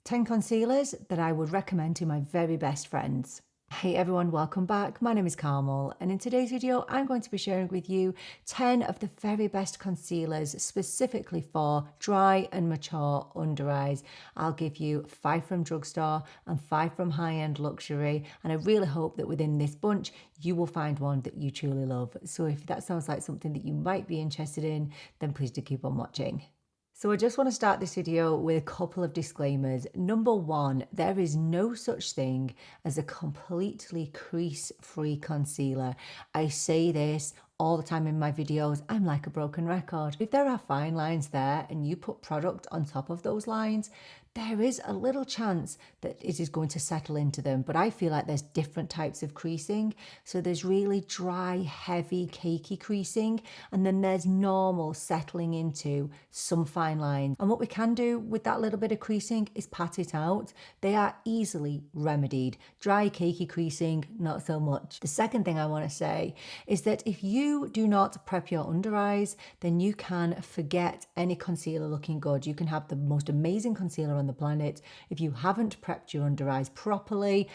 10 concealers that I would recommend to my very best friends. Hey everyone, welcome back. My name is Carmel, and in today's video I'm going to be sharing with you 10 of the very best concealers specifically for dry and mature under eyes. I'll give you 5 from Drugstore and 5 from high-end luxury, and I really hope that within this bunch you will find one that you truly love. So if that sounds like something that you might be interested in, then please do keep on watching. So I just want to start this video with a couple of disclaimers. Number one, there is no such thing as a completely crease-free concealer. I say this all the time in my videos. I'm like a broken record. If there are fine lines there and you put product on top of those lines, there is a little chance that it is going to settle into them. But I feel like there's different types of creasing. So there's really dry, heavy, cakey creasing, and then there's normal settling into some fine lines. And what we can do with that little bit of creasing is pat it out. They are easily remedied. Dry, cakey creasing, not so much. The second thing I want to say is that if you do not prep your under eyes, then you can forget any concealer looking good. You can have the most amazing concealer on the planet. If you haven't prepped your under eyes properly,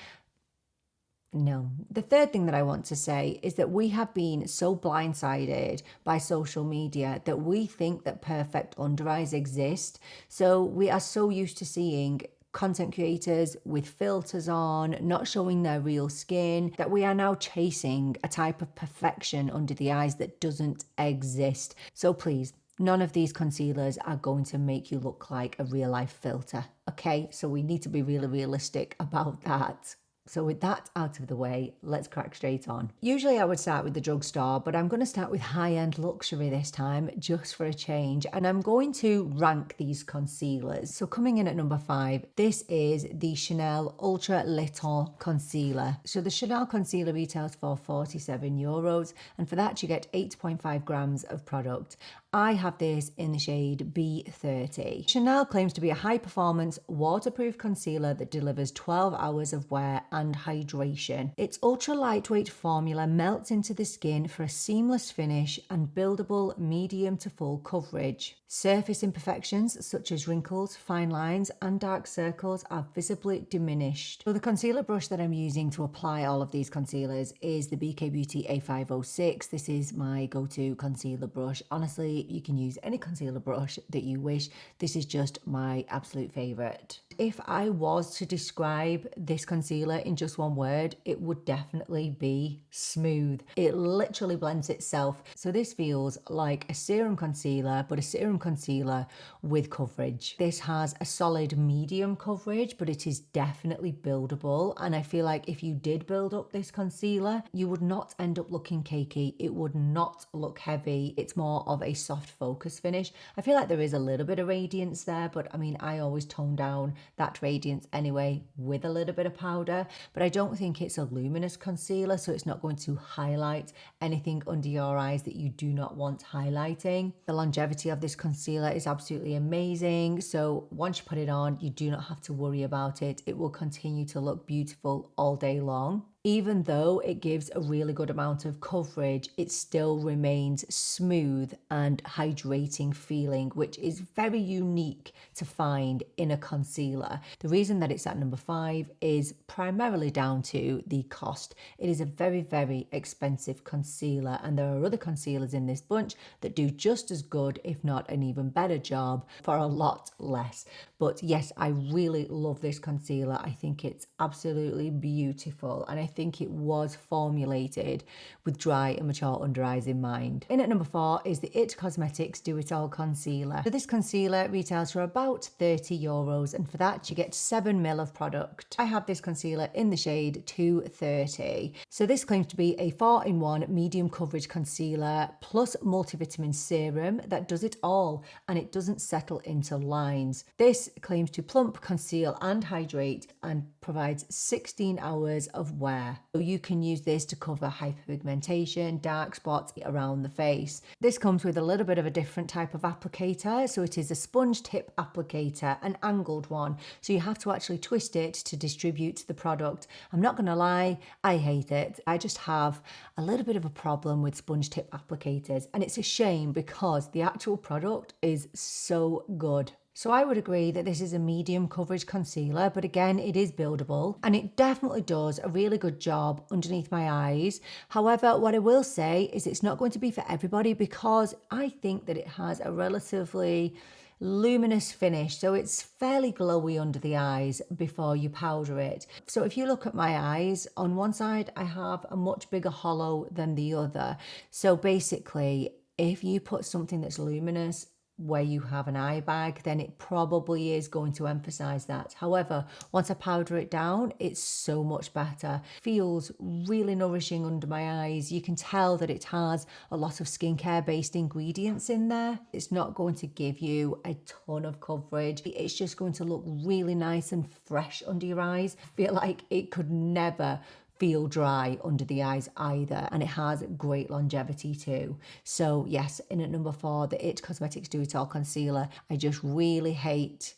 no. The third thing that I want to say is that we have been so blindsided by social media that we think that perfect under eyes exist. So we are so used to seeing content creators with filters on, not showing their real skin, that we are now chasing a type of perfection under the eyes that doesn't exist. So please, none of these concealers are going to make you look like a real life filter, okay? So we need to be really realistic about that. So with that out of the way, let's crack straight on. Usually I would start with the Drugstore, but I'm going to start with high-end luxury this time, just for a change. And I'm going to rank these concealers. So coming in at number 5, this is the Chanel Ultra Little Concealer. So the Chanel concealer retails for €47, and for that you get 8.5 grams of product. I have this in the shade B30. Chanel claims to be a high-performance, waterproof concealer that delivers 12 hours of wear and hydration. Its ultra-lightweight formula melts into the skin for a seamless finish and buildable medium to full coverage. Surface imperfections such as wrinkles, fine lines and dark circles are visibly diminished. So the concealer brush that I'm using to apply all of these concealers is the BK Beauty A506. This is my go-to concealer brush. Honestly, you can use any concealer brush that you wish. This is just my absolute favorite. If I was to describe this concealer in just one word, it would definitely be smooth. It literally blends itself. So this feels like a serum concealer, but a serum concealer with coverage. This has a solid medium coverage, but it is definitely buildable. And I feel like if you did build up this concealer, you would not end up looking cakey. It would not look heavy. It's more of a soft focus finish. I feel like there is a little bit of radiance there, but I mean, I always tone down that radiance anyway with a little bit of powder, but I don't think it's a luminous concealer, so it's not going to highlight anything under your eyes that you do not want highlighting. The longevity of this concealer is absolutely amazing, so once you put it on, you do not have to worry about it. It will continue to look beautiful all day long. Even though it gives a really good amount of coverage, it still remains smooth and hydrating feeling, which is very unique to find in a concealer. The reason that it's at number 5 is primarily down to the cost. It is a very expensive concealer, and there are other concealers in this bunch that do just as good, if not an even better job, for a lot less. But yes, I really love this concealer. I think it's absolutely beautiful, and I think it was formulated with dry and mature under eyes in mind. In at number 4 is the IT Cosmetics Do It All Concealer. So this concealer retails for about €30, and for that you get 7 ml of product. I have this concealer in the shade 230. So this claims to be a 4-in-1 medium coverage concealer plus multivitamin serum that does it all, and it doesn't settle into lines. This claims to plump, conceal and hydrate, and provides 16 hours of wear. So you can use this to cover hyperpigmentation, dark spots around the face. This comes with a little bit of a different type of applicator. So it is a sponge tip applicator, an angled one. So you have to actually twist it to distribute the product. I'm not going to lie, I hate it. I just have a little bit of a problem with sponge tip applicators, and it's a shame because the actual product is so good. So I would agree that this is a medium coverage concealer, but again, it is buildable and it definitely does a really good job underneath my eyes. However, what I will say is it's not going to be for everybody because I think that it has a relatively luminous finish, so it's fairly glowy under the eyes before you powder it. So if you look at my eyes, on one side I have a much bigger hollow than the other. So basically, if you put something that's luminous where you have an eye bag, then it probably is going to emphasize that. However, once I powder it down, it's so much better. Feels really nourishing under my eyes. You can tell that it has a lot of skincare based ingredients in there. It's not going to give you a ton of coverage. It's just going to look really nice and fresh under your eyes. I feel like it could never feel dry under the eyes either, and it has great longevity too. So yes, in at number 4, the It Cosmetics Do It All Concealer. I just really hate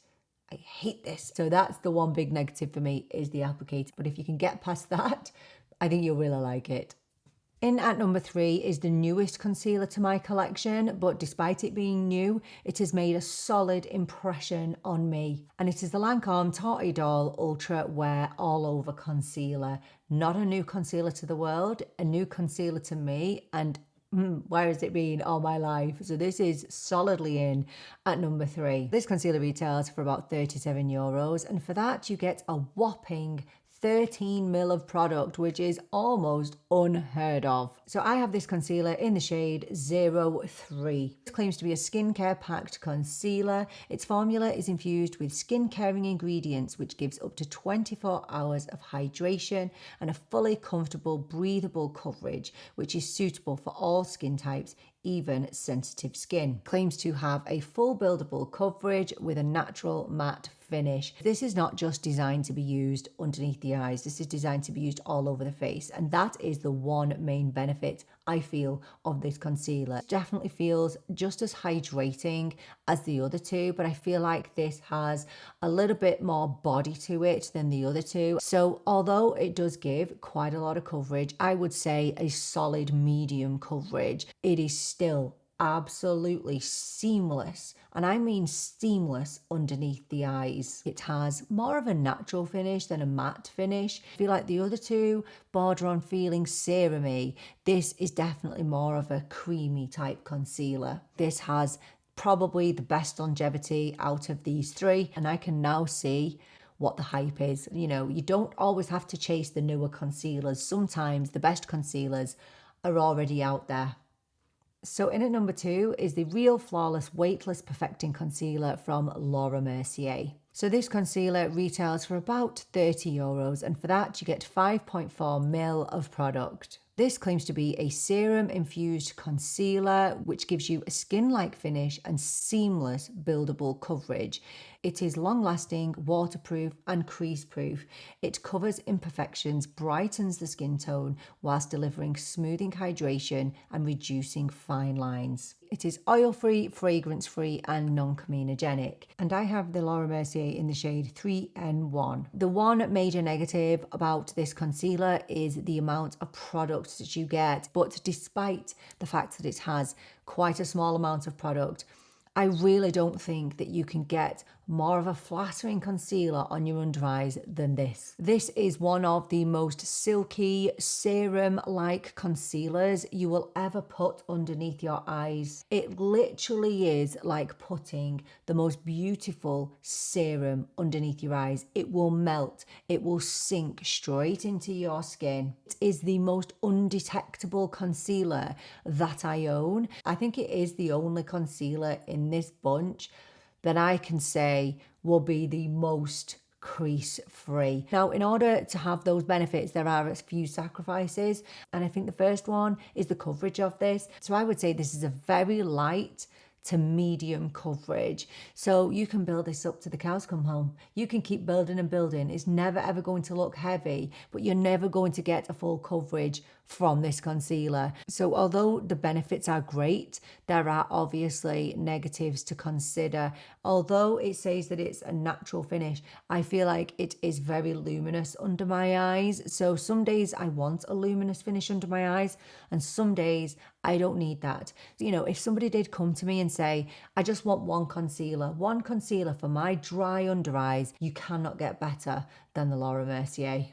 this. So that's the one big negative for me, is the applicator. But if you can get past that, I think you'll really like it. In at number 3 is the newest concealer to my collection, but despite it being new, it has made a solid impression on me. And it is the Lancôme Idole Ultra Wear All Over Concealer. Not a new concealer to the world, a new concealer to me, and where has it been all my life? So this is solidly in at number 3. This concealer retails for about €37, and for that you get a whopping 13 ml of product, which is almost unheard of. So I have this concealer in the shade 03. It claims to be a skincare packed concealer. Its formula is infused with skin caring ingredients, which gives up to 24 hours of hydration and a fully comfortable, breathable coverage, which is suitable for all skin types, even sensitive skin. Claims to have a full buildable coverage with a natural matte finish. This is not just designed to be used underneath the eyes. This is designed to be used all over the face. And that is the one main benefit I feel of this concealer. It definitely feels just as hydrating as the other two, but I feel like this has a little bit more body to it than the other two. So although it does give quite a lot of coverage, I would say a solid medium coverage, it is still absolutely seamless, and I mean seamless underneath the eyes. It has more of a natural finish than a matte finish. I feel like the other two border on feeling serum-y. This is definitely more of a creamy type concealer. This has probably the best longevity out of these 3, and I can now see what the hype is. You know, you don't always have to chase the newer concealers. Sometimes the best concealers are already out there. So in at number 2 is the Real Flawless Weightless Perfecting Concealer from Laura Mercier. So this concealer retails for about €30, and for that you get 5.4 ml of product. This claims to be a serum-infused concealer, which gives you a skin-like finish and seamless buildable coverage. It is long-lasting, waterproof and crease-proof. It covers imperfections, brightens the skin tone, whilst delivering smoothing hydration and reducing fine lines. It is oil-free, fragrance-free and non-comedogenic. And I have the Laura Mercier in the shade 3N1. The one major negative about this concealer is the amount of product that you get. But despite the fact that it has quite a small amount of product, I really don't think that you can get more of a flattering concealer on your under eyes than this. This is one of the most silky, serum-like concealers you will ever put underneath your eyes. It literally is like putting the most beautiful serum underneath your eyes. It will melt. It will sink straight into your skin. It is the most undetectable concealer that I own. I think it is the only concealer in this bunch that I can say will be the most crease free. Now, in order to have those benefits, there are a few sacrifices, and I think the first one is the coverage of this. So I would say this is a very light to medium coverage. So you can build this up to the cows come home. You can keep building and building. It's never ever going to look heavy, but you're never going to get a full coverage from this concealer. So although the benefits are great, there are obviously negatives to consider. Although it says that it's a natural finish, I feel like it is very luminous under my eyes. So some days I want a luminous finish under my eyes, and some days I don't need that. You know, if somebody did come to me and say, I just want one concealer for my dry under eyes, you cannot get better than the Laura Mercier.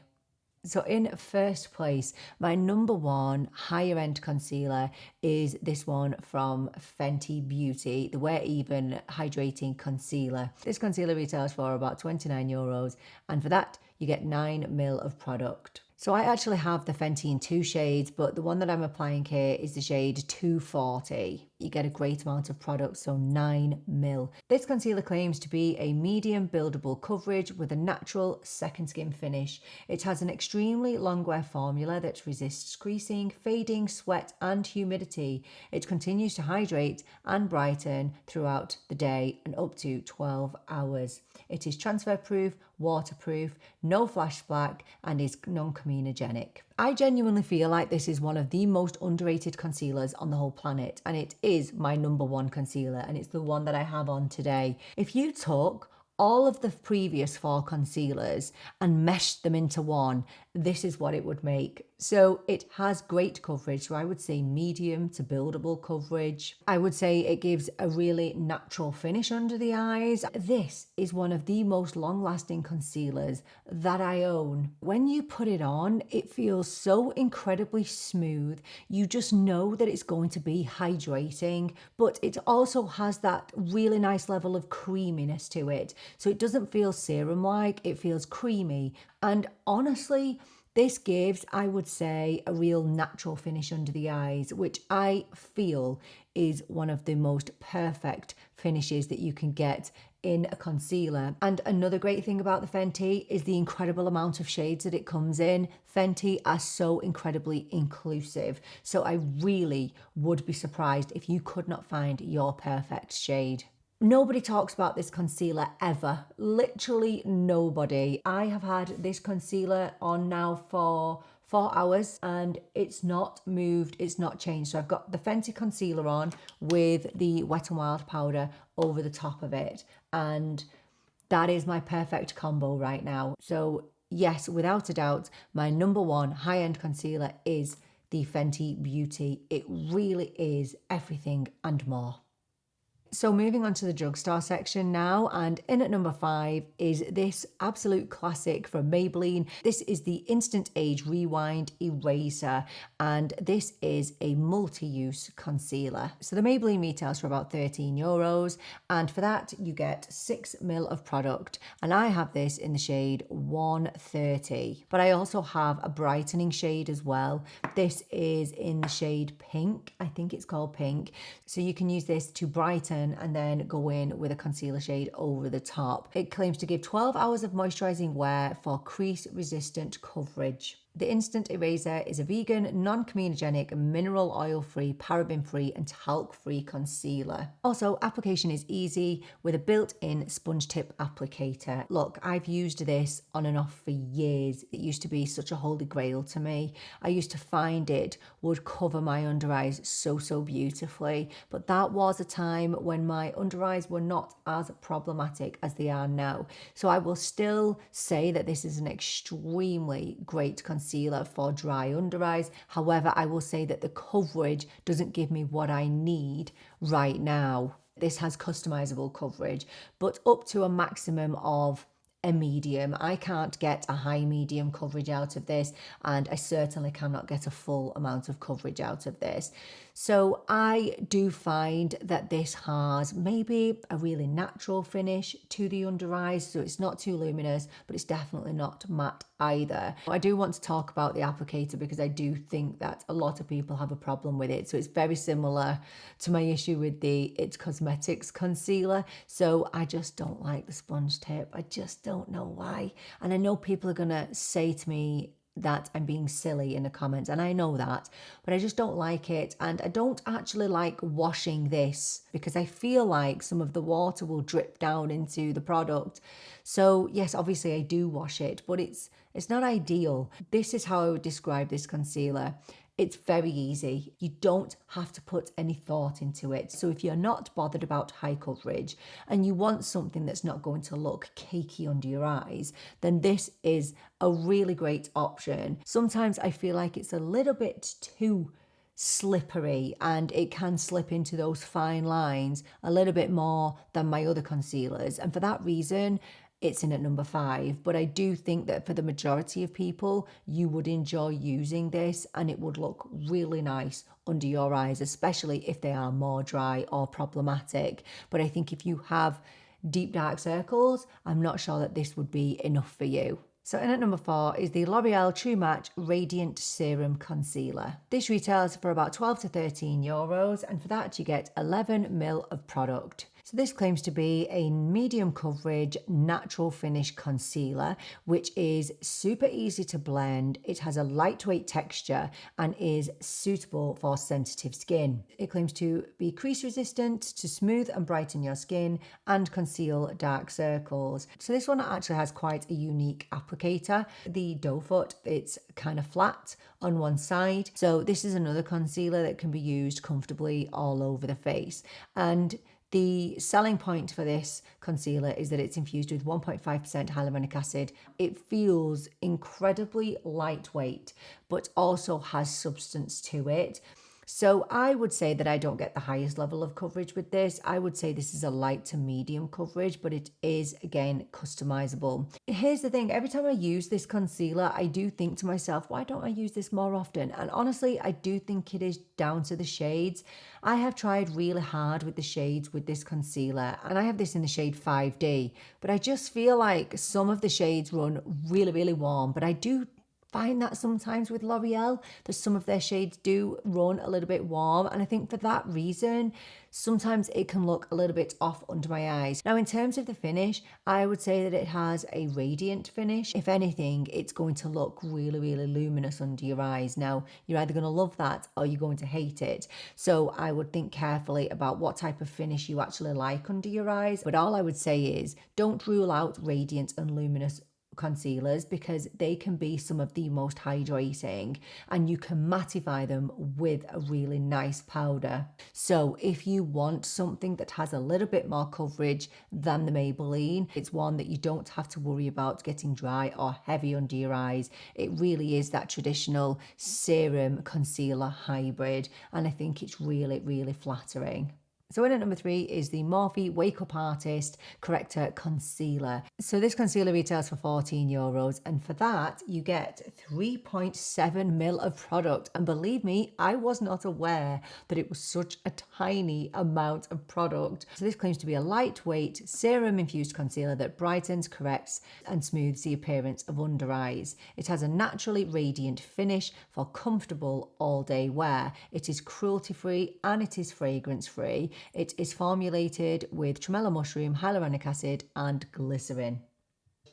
So in first place, my number one higher end concealer is this one from Fenty Beauty, the Wear Even Hydrating Concealer. This concealer retails for about €29, and for that you get 9ml of product. So I actually have the Fenty in 2 shades, but the one that I'm applying here is the shade 240. You get a great amount of product, so 9ml. This concealer claims to be a medium buildable coverage with a natural second skin finish. It has an extremely long wear formula that resists creasing, fading, sweat and humidity. It continues to hydrate and brighten throughout the day and up to 12 hours. It is transfer proof, waterproof, no flash black, and is non-comedogenic. I genuinely feel like this is one of the most underrated concealers on the whole planet, and it is my number one concealer, and it's the one that I have on today. If you took all of the previous 4 concealers and meshed them into one, this is what it would make. So it has great coverage, so I would say medium to buildable coverage. I would say it gives a really natural finish under the eyes. This is one of the most long-lasting concealers that I own. When you put it on, it feels so incredibly smooth. You just know that it's going to be hydrating, but it also has that really nice level of creaminess to it. So it doesn't feel serum-like, it feels creamy. And honestly, this gives, I would say, a real natural finish under the eyes, which I feel is one of the most perfect finishes that you can get in a concealer. And another great thing about the Fenty is the incredible amount of shades that it comes in. Fenty are so incredibly inclusive. So I really would be surprised if you could not find your perfect shade. Nobody talks about this concealer ever. Literally nobody. I have had this concealer on now for 4 hours and it's not moved, it's not changed. So I've got the Fenty concealer on with the Wet n Wild powder over the top of it. And that is my perfect combo right now. So yes, without a doubt, my number one high-end concealer is the Fenty Beauty. It really is everything and more. So moving on to the drugstore section now, and in at number 5 is this absolute classic from Maybelline. This is the Instant Age Rewind Eraser, and this is a multi-use concealer. So the Maybelline retails for about €13, and for that you get 6ml of product, and I have this in the shade 130. But I also have a brightening shade as well. This is in the shade Pink, I think it's called Pink. So you can use this to brighten and then go in with a concealer shade over the top. It claims to give 12 hours of moisturizing wear for crease resistant coverage. The Instant Eraser is a vegan, non-comedogenic, mineral oil-free, paraben-free and talc-free concealer. Also, application is easy with a built-in sponge tip applicator. Look, I've used this on and off for years. It used to be such a holy grail to me. I used to find it would cover my under eyes so beautifully, but that was a time when my under eyes were not as problematic as they are now. So I will still say that this is an extremely great concealer for dry under eyes. However, I will say that the coverage doesn't give me what I need right now. This has customizable coverage, but up to a maximum of a medium. I can't get a high medium coverage out of this, and I certainly cannot get a full amount of coverage out of this. So I do find that this has maybe a really natural finish to the under eyes, so it's not too luminous, but it's definitely not matte either. I do want to talk about the applicator because I do think that a lot of people have a problem with it. So it's very similar to my issue with the It Cosmetics concealer. So I just don't like the sponge tip. I just don't know why. And I know people are gonna say to me that I'm being silly in the comments, and I know that, but I just don't like it. And I don't actually like washing this because I feel like some of the water will drip down into the product. So yes, obviously I do wash it, but it's not ideal. This is how I would describe this concealer. It's very easy. You don't have to put any thought into it. So if you're not bothered about high coverage and you want something that's not going to look cakey under your eyes, then this is a really great option. Sometimes I feel like it's a little bit too slippery and it can slip into those fine lines a little bit more than my other concealers. And for that reason, it's in at number 5. But I do think that for the majority of people, you would enjoy using this and it would look really nice under your eyes, especially if they are more dry or problematic. But I think if you have deep dark circles, I'm not sure that this would be enough for you. So in at number 4 is the L'Oreal True Match Radiant Serum Concealer. This retails for about 12 to 13 euros, and for that you get 11 ml of product. So this claims to be a medium coverage natural finish concealer, which is super easy to blend. It has a lightweight texture and is suitable for sensitive skin. It claims to be crease resistant, to smooth and brighten your skin and conceal dark circles. So this one actually has quite a unique applicator. The doe foot, it's kind of flat on one side. So this is another concealer that can be used comfortably all over the face. And the selling point for this concealer is that it's infused with 1.5% hyaluronic acid. It feels incredibly lightweight, but also has substance to it. So I would say that I don't get the highest level of coverage with this. I would say this is a light to medium coverage, but it is, again, customizable. Here's the thing, every time I use this concealer, I do think to myself, why don't I use this more often? And honestly, I do think it is down to the shades. I have tried really hard with the shades with this concealer, and I have this in the shade 5D, but I just feel like some of the shades run really, really warm, but I do find that sometimes with L'Oreal that some of their shades do run a little bit warm, and I think for that reason sometimes it can look a little bit off under my eyes. Now in terms of the finish, I would say that it has a radiant finish. If anything, it's going to look really, really luminous under your eyes. Now you're either going to love that or you're going to hate it, so I would think carefully about what type of finish you actually like under your eyes. But all I would say is don't rule out radiant and luminous concealers, because they can be some of the most hydrating and you can mattify them with a really nice powder. So if you want something that has a little bit more coverage than the Maybelline, it's one that you don't have to worry about getting dry or heavy under your eyes. It really is that traditional serum concealer hybrid, and I think it's really, really flattering. So in at number 3 is the Morphe Wakeup Artist Correcteur Concealer. So this concealer retails for 14 euros, and for that you get 3.7 ml of product. And believe me, I was not aware that it was such a tiny amount of product. So this claims to be a lightweight serum infused concealer that brightens, corrects and smooths the appearance of under eyes. It has a naturally radiant finish for comfortable all day wear. It is cruelty free and it is fragrance free. It is formulated with tremolo mushroom, hyaluronic acid and glycerin.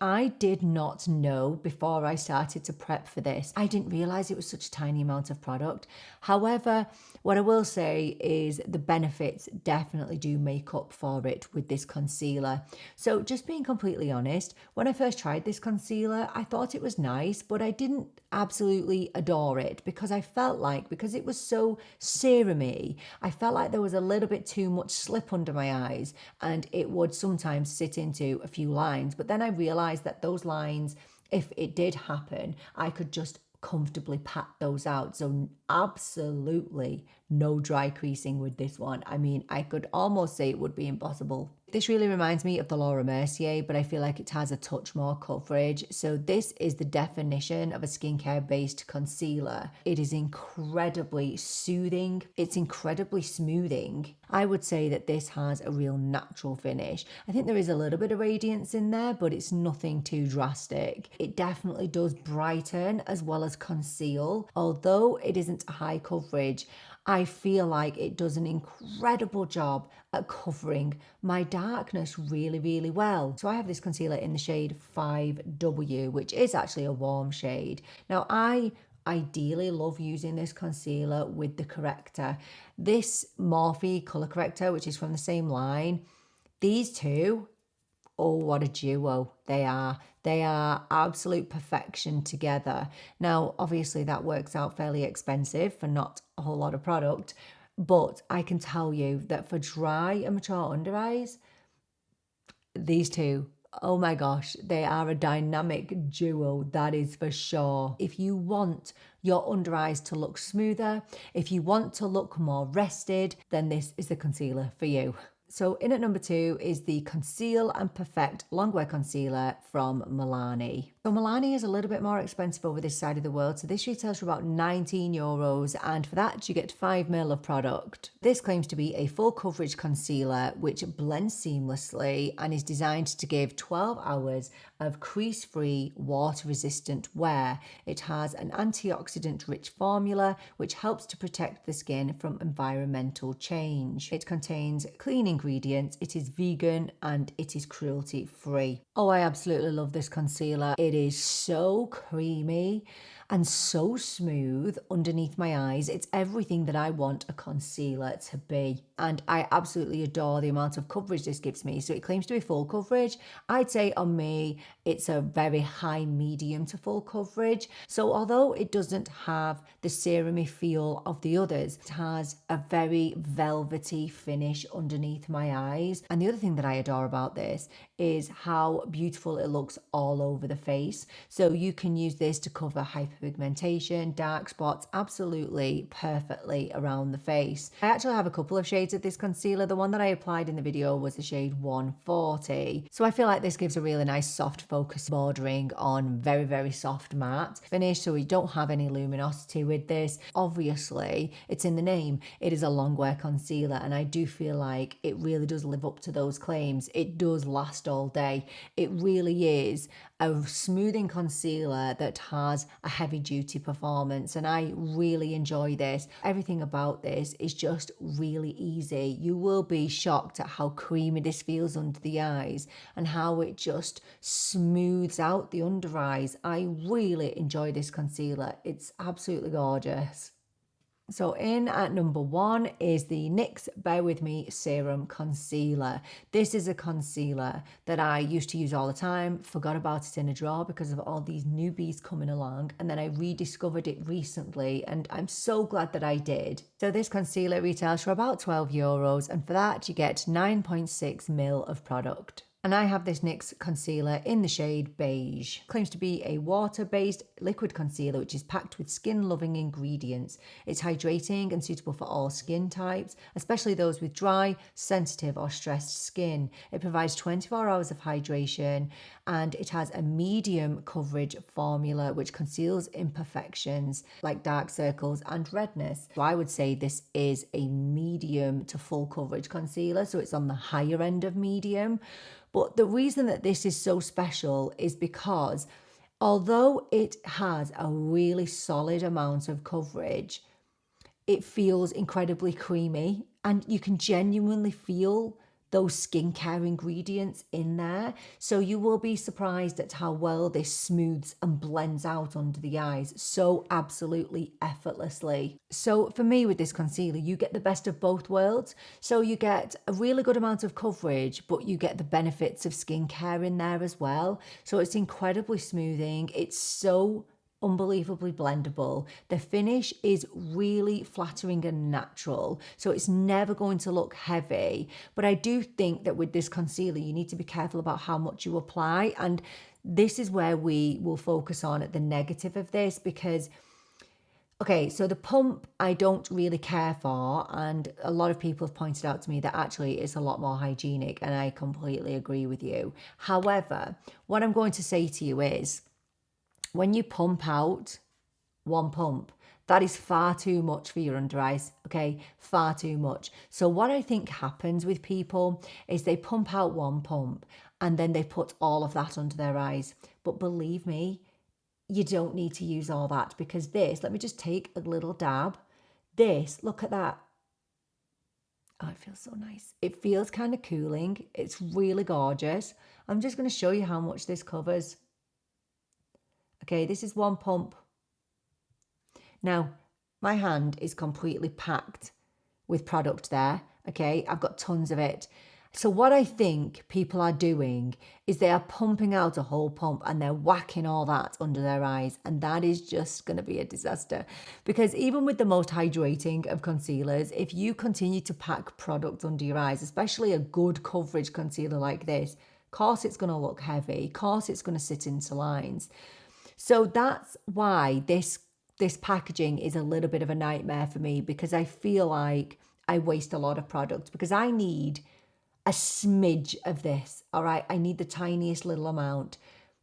I did not know before I started to prep for this. I didn't realize it was such a tiny amount of product. However, what I will say is the benefits definitely do make up for it with this concealer. So just being completely honest, when I first tried this concealer, I thought it was nice, but I didn't absolutely adore it because I felt like, because it was so serum-y, I felt like there was a little bit too much slip under my eyes and it would sometimes sit into a few lines. But then I realized that those lines, if it did happen, I could just comfortably pat those out. So absolutely no dry creasing with this one. I mean, I could almost say it would be impossible. This really reminds me of the Laura Mercier, but I feel like it has a touch more coverage. So this is the definition of a skincare based concealer. It is incredibly soothing. It's incredibly smoothing. I would say that this has a real natural finish. I think there is a little bit of radiance in there, but it's nothing too drastic. It definitely does brighten as well as conceal. Although it isn't a high coverage, I feel like it does an incredible job at covering my darkness really, really well. So I have this concealer in the shade 5W, which is actually a warm shade. Now, I ideally love using this concealer with the corrector. This Morphe Colour Corrector, which is from the same line, these two, oh, what a duo they are. They are absolute perfection together. Now, obviously that works out fairly expensive for not a whole lot of product, but I can tell you that for dry and mature under eyes, these two Oh my gosh, they are a dynamic duo, that is for sure. If you want your under eyes to look smoother, if you want to look more rested, then this is the concealer for you. So in at number 2 is the Conceal and Perfect Longwear Concealer from Milani. So Milani is a little bit more expensive over this side of the world. So this retails for about €19, and for that you get 5ml of product. This claims to be a full coverage concealer which blends seamlessly and is designed to give 12 hours of crease-free, water-resistant wear. It has an antioxidant-rich formula which helps to protect the skin from environmental change. It contains clean ingredients, it is vegan, and it is cruelty-free. Oh, I absolutely love this concealer. It is so creamy and so smooth underneath my eyes. It's everything that I want a concealer to be. And I absolutely adore the amount of coverage this gives me. So it claims to be full coverage. I'd say on me, it's a very high medium to full coverage. So although it doesn't have the serumy feel of the others, it has a very velvety finish underneath my eyes. And the other thing that I adore about this is how beautiful it looks all over the face. So you can use this to cover hyperpigmentation, dark spots, absolutely perfectly around the face. I actually have a couple of shades of this concealer. The one that I applied in the video was the shade 140. So I feel like this gives a really nice soft focus bordering on very, very soft matte finish. So we don't have any luminosity with this. Obviously, it's in the name. It is a longwear concealer, and I do feel like it really does live up to those claims. It does last all day. It really is a smoothing concealer that has a heavy duty performance, and I really enjoy this. Everything about this is just really easy. You will be shocked at how creamy this feels under the eyes and how it just smooths out the under eyes. I really enjoy this concealer. It's absolutely gorgeous. So in at number 1 is the NYX Bear With Me Serum Concealer. This is a concealer that I used to use all the time, forgot about it in a drawer because of all these newbies coming along, and then I rediscovered it recently, and I'm so glad that I did. So this concealer retails for about €12, and for that you get 9.6ml of product. And I have this NYX concealer in the shade Beige. Claims to be a water-based liquid concealer which is packed with skin-loving ingredients. It's hydrating and suitable for all skin types, especially those with dry, sensitive or stressed skin. It provides 24 hours of hydration, and it has a medium coverage formula which conceals imperfections like dark circles and redness. So I would say this is a medium to full coverage concealer, so it's on the higher end of medium. But the reason that this is so special is because although it has a really solid amount of coverage, it feels incredibly creamy, and you can genuinely feel those skincare ingredients in there. So you will be surprised at how well this smooths and blends out under the eyes so absolutely effortlessly. So for me with this concealer, you get the best of both worlds. So you get a really good amount of coverage, but you get the benefits of skincare in there as well. So it's incredibly smoothing. It's so unbelievably blendable. The finish is really flattering and natural, so it's never going to look heavy. But I do think that with this concealer, you need to be careful about how much you apply, and this is where we will focus on the negative of this, because okay, so the pump I don't really care for, and a lot of people have pointed out to me that actually it's a lot more hygienic, and I completely agree with you. However, what I'm going to say to you is, when you pump out one pump, that is far too much for your under eyes, okay? Far too much. So what I think happens with people is they pump out one pump and then they put all of that under their eyes. But believe me, you don't need to use all that, because this, let me just take a little dab. This, look at that. Oh, it feels so nice. It feels kind of cooling. It's really gorgeous. I'm just going to show you how much this covers. Okay, this is one pump. Now, my hand is completely packed with product there. Okay, I've got tons of it. So what I think people are doing is they are pumping out a whole pump and they're whacking all that under their eyes. And that is just going to be a disaster. Because even with the most hydrating of concealers, if you continue to pack product under your eyes, especially a good coverage concealer like this, Of course it's going to look heavy. Of course it's going to sit into lines. So that's why this packaging is a little bit of a nightmare for me, because I feel like I waste a lot of product because I need a smidge of this, all right? I need the tiniest little amount,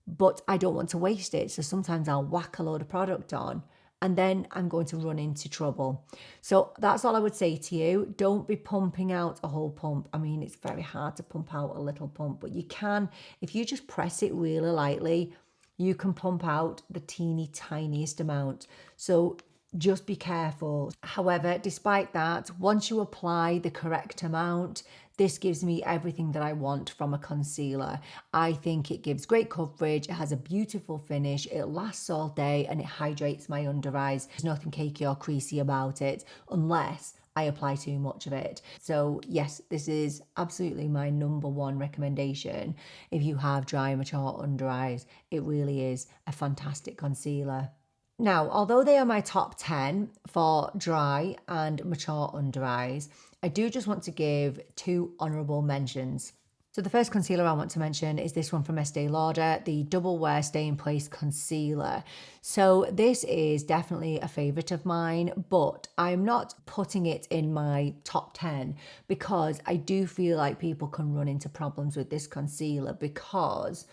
but I don't want to waste it. So sometimes I'll whack a load of product on and then I'm going to run into trouble. So that's all I would say to you. Don't be pumping out a whole pump. I mean, it's very hard to pump out a little pump, but you can, if you just press it really lightly, you can pump out the teeny tiniest amount. So just be careful. However, despite that, once you apply the correct amount, this gives me everything that I want from a concealer. I think it gives great coverage, it has a beautiful finish, it lasts all day, and it hydrates my under eyes. There's nothing cakey or creasy about it, unless I apply too much of it. So yes, this is absolutely my number one recommendation. If you have dry, mature under eyes, it really is a fantastic concealer. Now, although they are my top 10 for dry and mature under eyes, I do just want to give 2 honourable mentions. So the first concealer I want to mention is this one from Estee Lauder, the Double Wear Stay in Place Concealer. So this is definitely a favourite of mine, but I'm not putting it in my top 10 because I do feel like people can run into problems with this concealer because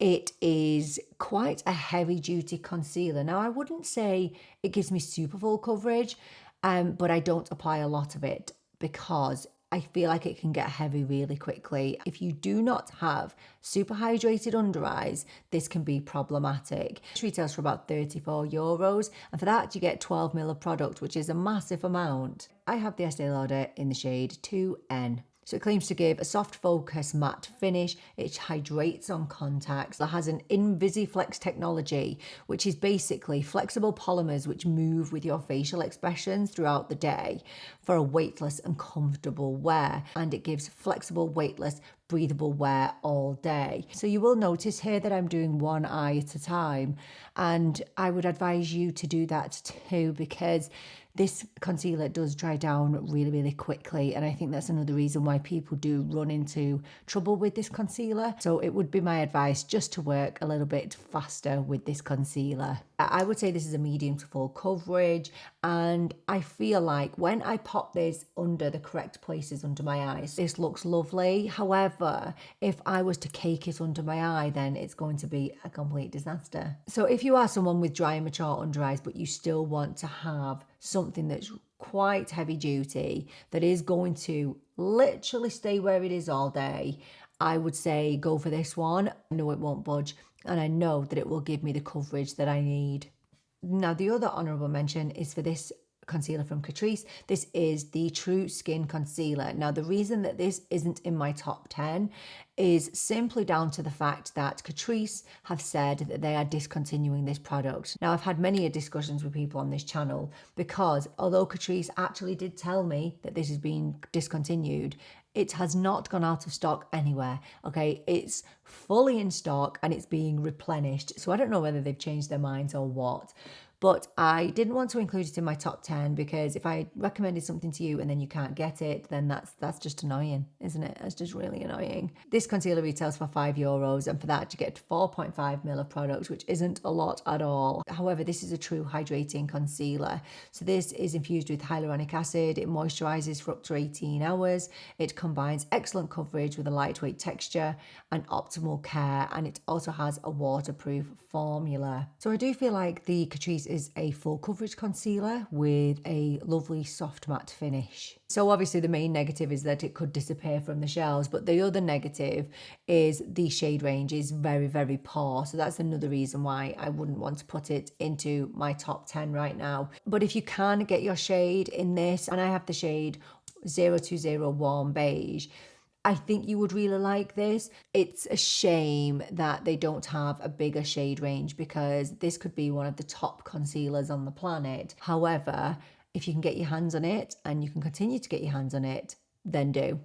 it is quite a heavy duty concealer. Now, I wouldn't say it gives me super full coverage, but I don't apply a lot of it because I feel like it can get heavy really quickly. If you do not have super hydrated under eyes, this can be problematic. It retails for about €34, and for that you get 12 ml of product, which is a massive amount. I have the Estee Lauder in the shade 2N. So it claims to give a soft focus matte finish. It hydrates on contact. It has an InvisiFlex technology, which is basically flexible polymers which move with your facial expressions throughout the day for a weightless and comfortable wear. And it gives flexible, weightless, breathable wear all day. So you will notice here that I'm doing one eye at a time. And I would advise you to do that too, because this concealer does dry down really, really quickly. And I think that's another reason why people do run into trouble with this concealer. So it would be my advice just to work a little bit faster with this concealer. I would say this is a medium to full coverage. And I feel like when I pop this under the correct places under my eyes, this looks lovely. However, if I was to cake it under my eye, then it's going to be a complete disaster. So if you are someone with dry and mature under eyes, but you still want to have something that's quite heavy duty, that is going to literally stay where it is all day, I would say go for this one. I know it won't budge, and I know that it will give me the coverage that I need. Now, the other honourable mention is for this concealer from Catrice. This is the True Skin Concealer. Now, the reason that this isn't in my top 10 is simply down to the fact that Catrice have said that they are discontinuing this product. Now, I've had many discussions with people on this channel because although Catrice actually did tell me that this is being discontinued, it has not gone out of stock anywhere, okay? It's fully in stock and it's being replenished. So I don't know whether they've changed their minds or what. But I didn't want to include it in my top 10 because if I recommended something to you and then you can't get it, then that's just annoying, isn't it? That's just really annoying. This concealer retails for €5, and for that you get 4.5 ml of product, which isn't a lot at all. However, this is a true hydrating concealer. So this is infused with hyaluronic acid. It moisturizes for up to 18 hours. It combines excellent coverage with a lightweight texture and optimal care, and it also has a waterproof formula. So I do feel like the Catrice is a full coverage concealer with a lovely soft matte finish. So obviously the main negative is that it could disappear from the shelves, but the other negative is the shade range is very, very poor. So that's another reason why I wouldn't want to put it into my top 10 right now. But if you can get your shade in this, and I have the shade 020 Warm Beige, I think you would really like this. It's a shame that they don't have a bigger shade range because this could be one of the top concealers on the planet. However, if you can get your hands on it and you can continue to get your hands on it, then do.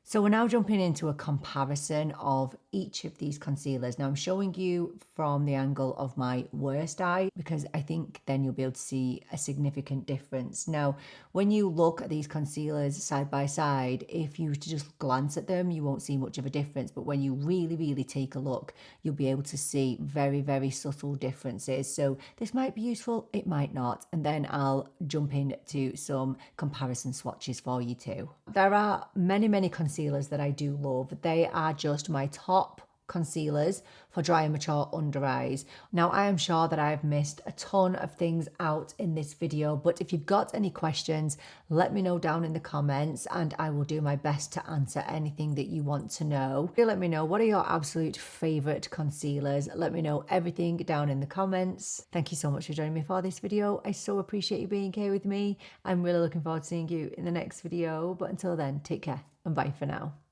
So we're now jumping into a comparison of each of these concealers. Now I'm showing you from the angle of my worst eye because I think then you'll be able to see a significant difference. Now, when you look at these concealers side by side, if you were to just glance at them, you won't see much of a difference. But when you really take a look, you'll be able to see very subtle differences. So this might be useful, it might not. And then I'll jump into some comparison swatches for you too. There are many concealers that I do love. They are just my top concealers for dry and mature under eyes. Now, I am sure that I've missed a ton of things out in this video, but if you've got any questions, let me know down in the comments and I will do my best to answer anything that you want to know. Let me know, what are your absolute favorite concealers? Let me know everything down in the comments. Thank you so much for joining me for this video. I so appreciate you being here with me. I'm really looking forward to seeing you in the next video, but until then, take care and bye for now.